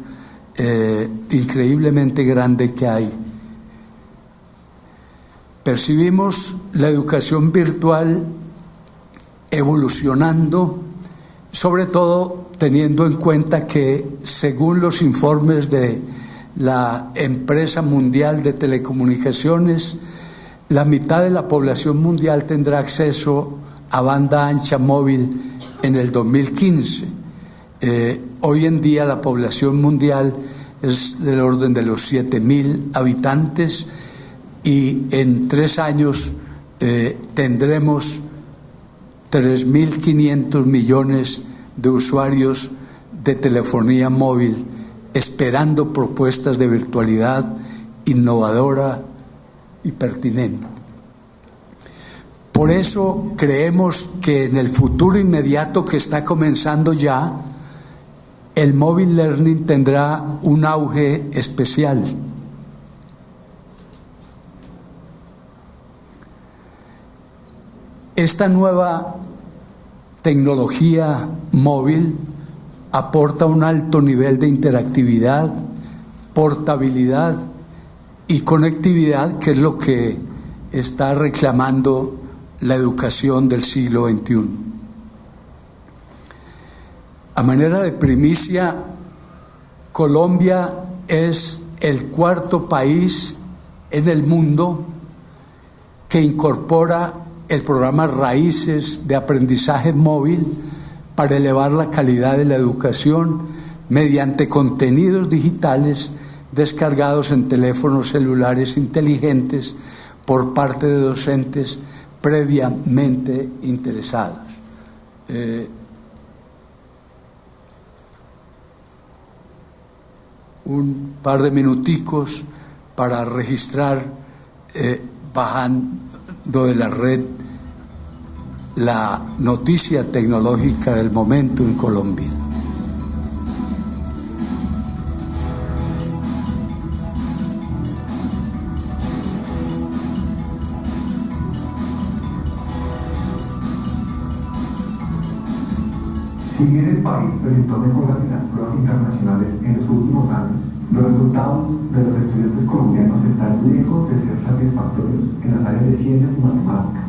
increíblemente grande que hay. Percibimos la educación virtual evolucionando, sobre todo teniendo en cuenta que, según los informes de la empresa mundial de telecomunicaciones, la mitad de la población mundial tendrá acceso a banda ancha móvil en el 2015. Hoy en día la población mundial es del orden de los 7.000 habitantes y en 3 años tendremos 3.500 millones de usuarios de telefonía móvil esperando propuestas de virtualidad innovadora y pertinente. Por eso creemos que en el futuro inmediato que está comenzando ya, el mobile learning tendrá un auge especial. Esta nueva tecnología móvil aporta un alto nivel de interactividad, portabilidad y conectividad, que es lo que está reclamando la educación del siglo XXI. A manera de primicia, Colombia es el 4º país en el mundo que incorpora el programa Raíces de aprendizaje móvil para elevar la calidad de la educación mediante contenidos digitales descargados en teléfonos celulares inteligentes por parte de docentes previamente interesados. Un par de minuticos para registrar, bajando de la red, la noticia tecnológica del momento en Colombia. Si bien el país presentó mejoras en las pruebas internacionales en los últimos años, los resultados de los estudiantes colombianos están lejos de ser satisfactorios en las áreas de ciencias y matemáticas.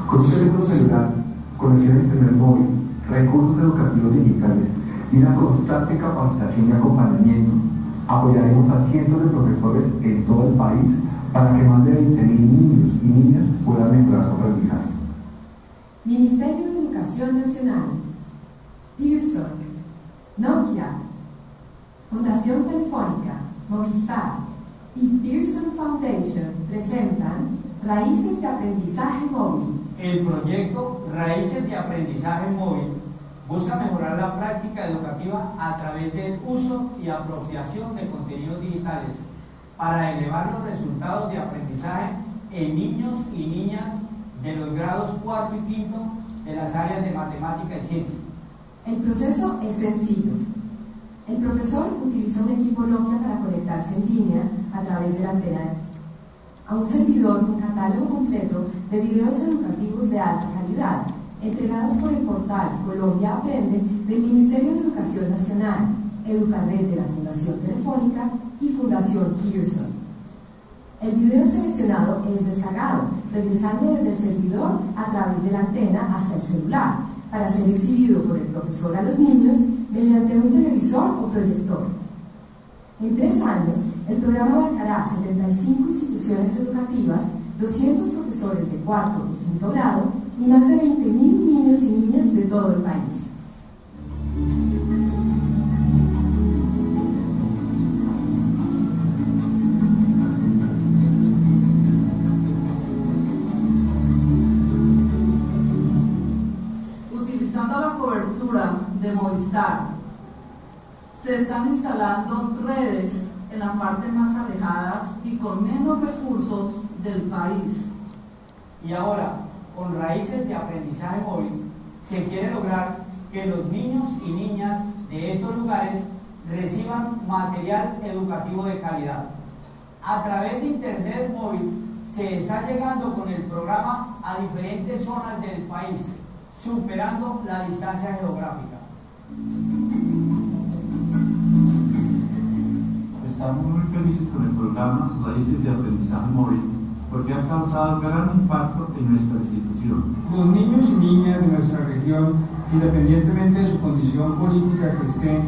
Con un teléfono celular, conexión a internet móvil, recursos educativos digitales y una constante capacitación y acompañamiento, apoyaremos a cientos de profesores en todo el país para que más de 20.000 niños y niñas puedan mejorar su aprendizaje. Ministerio de Educación Nacional, Pearson, Foundation presentan Raíces de Aprendizaje Móvil. El proyecto Raíces de Aprendizaje Móvil busca mejorar la práctica educativa a través del uso y apropiación de contenidos digitales para elevar los resultados de aprendizaje en niños y niñas de los grados 4 y 5 de las áreas de matemática y ciencia. El proceso es sencillo. El profesor utiliza un equipo Nokia para conectarse en línea a través de la antena a un servidor con catálogo completo de videos educativos de alta calidad, entregados por el portal Colombia Aprende del Ministerio de Educación Nacional, Educarnet de la Fundación Telefónica y Fundación Pearson. El video seleccionado es descargado, regresando desde el servidor a través de la antena hasta el celular, para ser exhibido por el profesor a los niños mediante un televisor o proyector. En 3 años, el programa abarcará 75 instituciones educativas, 200 profesores de 4º y 5º grado y más de 20.000 niños y niñas de todo el país. Utilizando la cobertura de Movistar, se están instalando redes en las partes más alejadas y con menos recursos del país. Y ahora, con Raíces de Aprendizaje Móvil, se quiere lograr que los niños y niñas de estos lugares reciban material educativo de calidad. A través de Internet móvil se está llegando con el programa a diferentes zonas del país, superando la distancia geográfica. Estamos muy felices con el programa Raíces de Aprendizaje Móvil porque ha causado gran impacto en nuestra institución. Los niños y niñas de nuestra región, independientemente de su condición política que estén,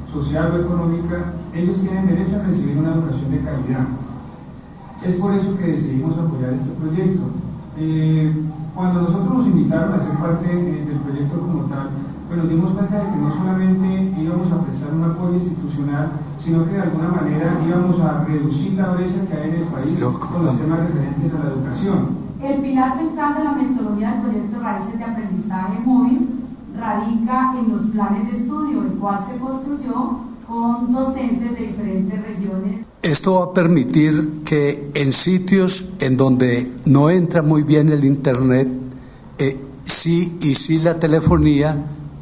social o económica, ellos tienen derecho a recibir una educación de calidad. Es por eso que decidimos apoyar este proyecto. Cuando nosotros nos invitaron a ser parte del proyecto como tal, pues nos dimos cuenta de que no solamente íbamos a prestar un apoyo institucional, sino que de alguna manera íbamos a reducir la brecha que hay en el país con los temas referentes a la educación. El pilar central de la metodología del proyecto Raíces de Aprendizaje Móvil radica en los planes de estudio, el cual se construyó con docentes de diferentes regiones. Esto va a permitir que en sitios en donde no entra muy bien el Internet, sí la telefonía,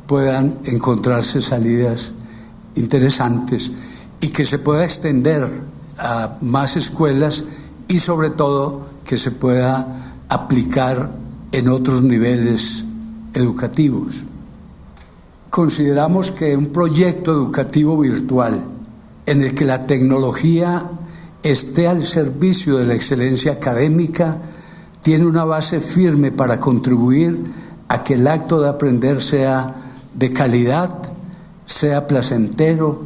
puedan encontrarse salidas interesantes y que se pueda extender a más escuelas y sobre todo que se pueda aplicar en otros niveles educativos. Consideramos que un proyecto educativo virtual en el que la tecnología esté al servicio de la excelencia académica tiene una base firme para contribuir a que el acto de aprender sea de calidad, sea placentero,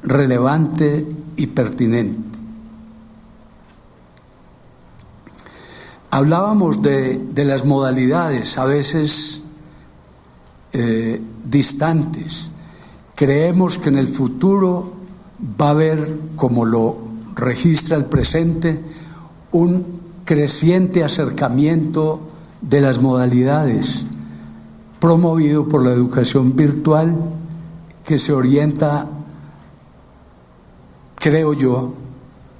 relevante y pertinente. Hablábamos de las modalidades, a veces distantes. Creemos que en el futuro va a haber, como lo registra el presente, un creciente acercamiento de las modalidades, promovido por la educación virtual, que se orienta, creo yo,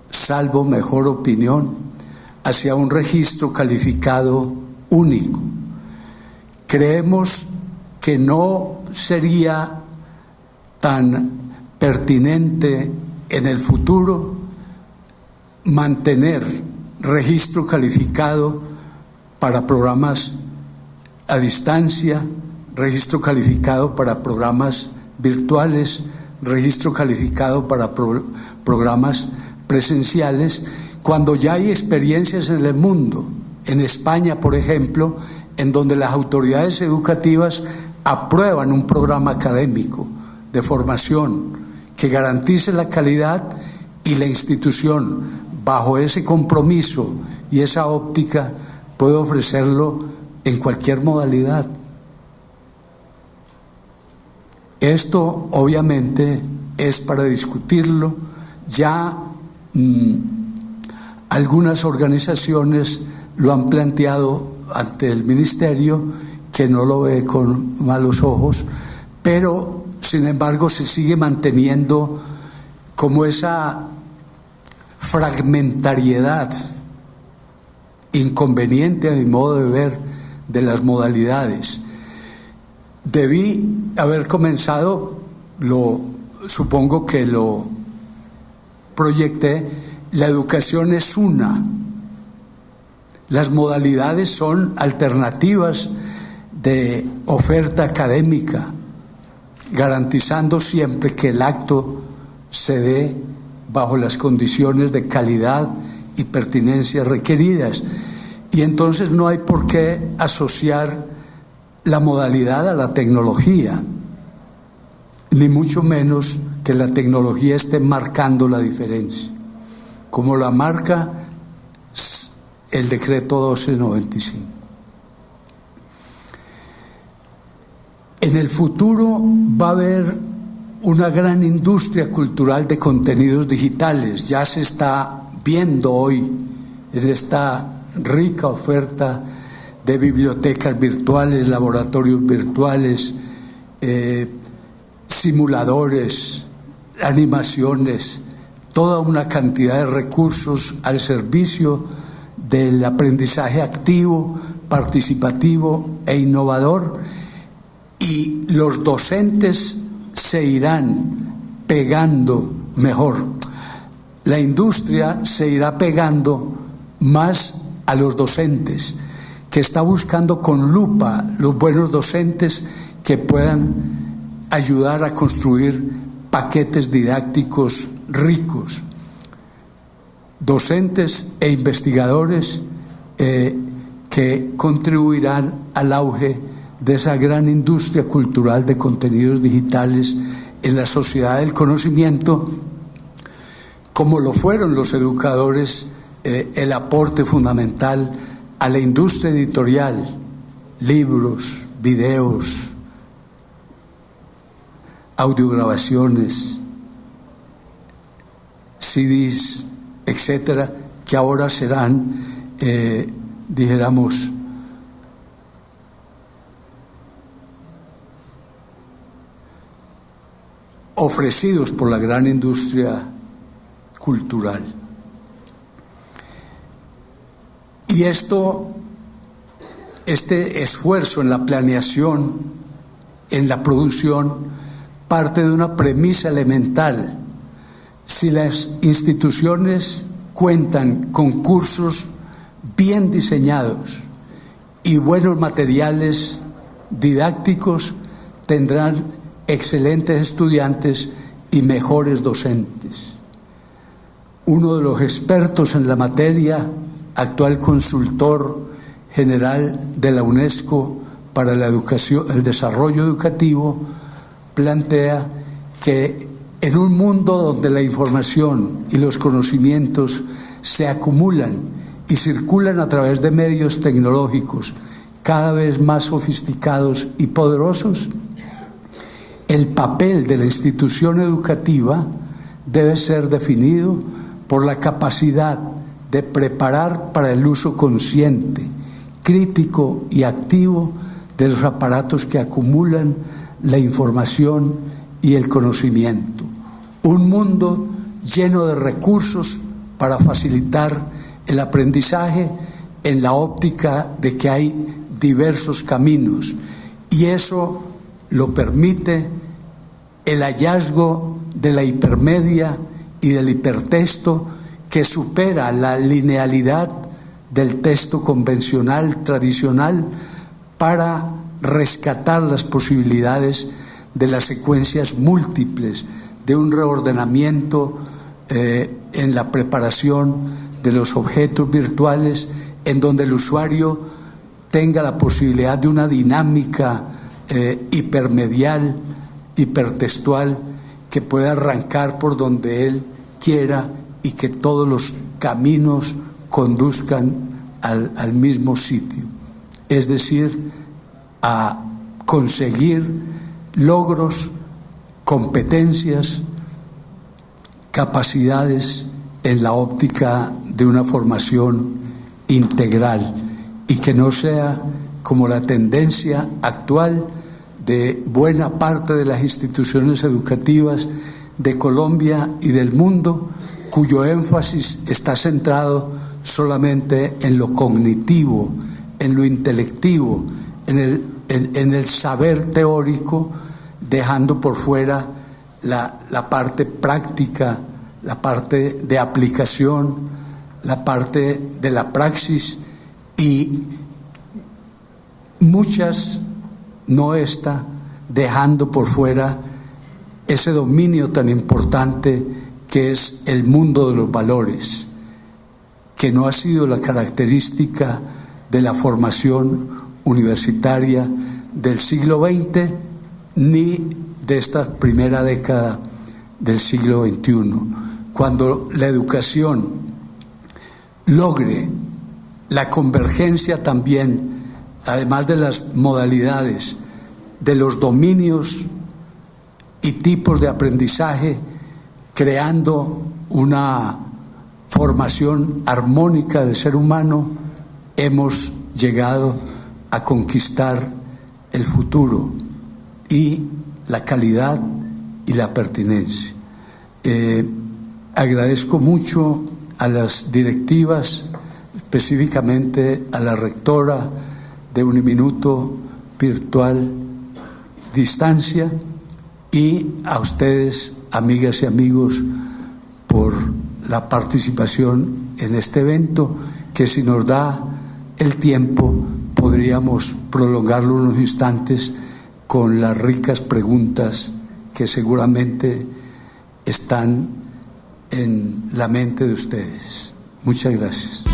salvo mejor opinión, hacia un registro calificado único. Creemos que no sería tan pertinente en el futuro mantener registro calificado para programas a distancia, registro calificado para programas virtuales, registro calificado para programas presenciales, cuando ya hay experiencias en el mundo, en España, por ejemplo, en donde las autoridades educativas aprueban un programa académico de formación que garantice la calidad y la institución, bajo ese compromiso y esa óptica, puede ofrecerlo en cualquier modalidad. Esto obviamente es para discutirlo. Ya Algunas organizaciones lo han planteado ante el ministerio, que no lo ve con malos ojos, pero sin embargo se sigue manteniendo como esa fragmentariedad inconveniente a mi modo de ver de las modalidades. Debí haber comenzado, supongo que lo proyecté, la educación es una. Las modalidades son alternativas de oferta académica, garantizando siempre que el acto se dé bajo las condiciones de calidad y pertinencia requeridas. Y entonces no hay por qué asociar la modalidad a la tecnología, ni mucho menos que la tecnología esté marcando la diferencia, como la marca el decreto 1295. En el futuro va a haber una gran industria cultural de contenidos digitales. Ya se está viendo hoy en esta rica oferta de bibliotecas virtuales, laboratorios virtuales, simuladores, animaciones, toda una cantidad de recursos al servicio del aprendizaje activo, participativo e innovador, y los docentes se irán pegando mejor. La industria se irá pegando más a los docentes, que está buscando con lupa los buenos docentes que puedan ayudar a construir paquetes didácticos ricos. Docentes e investigadores que contribuirán al auge de esa gran industria cultural de contenidos digitales en la sociedad del conocimiento, como lo fueron los educadores, el aporte fundamental a la industria editorial, libros, videos, audiograbaciones, CDs, etcétera, que ahora serán, dijéramos, ofrecidos por la gran industria cultural. Y este esfuerzo en la planeación, en la producción, parte de una premisa elemental. Si las instituciones cuentan con cursos bien diseñados y buenos materiales didácticos, tendrán excelentes estudiantes y mejores docentes. Uno de los expertos en la materia, actual consultor general de la UNESCO para la educación, el desarrollo educativo, plantea que en un mundo donde la información y los conocimientos se acumulan y circulan a través de medios tecnológicos cada vez más sofisticados y poderosos, el papel de la institución educativa debe ser definido por la capacidad de preparar para el uso consciente, crítico y activo de los aparatos que acumulan la información y el conocimiento. Un mundo lleno de recursos para facilitar el aprendizaje en la óptica de que hay diversos caminos, y eso lo permite el hallazgo de la hipermedia y del hipertexto, que supera la linealidad del texto convencional, tradicional, para rescatar las posibilidades de las secuencias múltiples, de un reordenamiento en la preparación de los objetos virtuales, en donde el usuario tenga la posibilidad de una dinámica hipermedial, hipertextual, que pueda arrancar por donde él quiera y que todos los caminos conduzcan al mismo sitio. Es decir, a conseguir logros, competencias, capacidades en la óptica de una formación integral y que no sea como la tendencia actual de buena parte de las instituciones educativas de Colombia y del mundo, cuyo énfasis está centrado solamente en lo cognitivo, en lo intelectivo, en el saber teórico, dejando por fuera la parte práctica, la parte de aplicación, la parte de la praxis, y muchas no está dejando por fuera ese dominio tan importante que es el mundo de los valores, que no ha sido la característica de la formación universitaria del siglo XX ni de esta primera década del siglo XXI. Cuando la educación logre la convergencia también, además de las modalidades, de los dominios y tipos de aprendizaje, creando una formación armónica del ser humano, hemos llegado a conquistar el futuro y la calidad y la pertinencia. Agradezco mucho a las directivas, específicamente a la rectora de Uniminuto Virtual Distancia, y a ustedes, amigas y amigos, por la participación en este evento, que si nos da el tiempo podríamos prolongarlo unos instantes con las ricas preguntas que seguramente están en la mente de ustedes. Muchas gracias.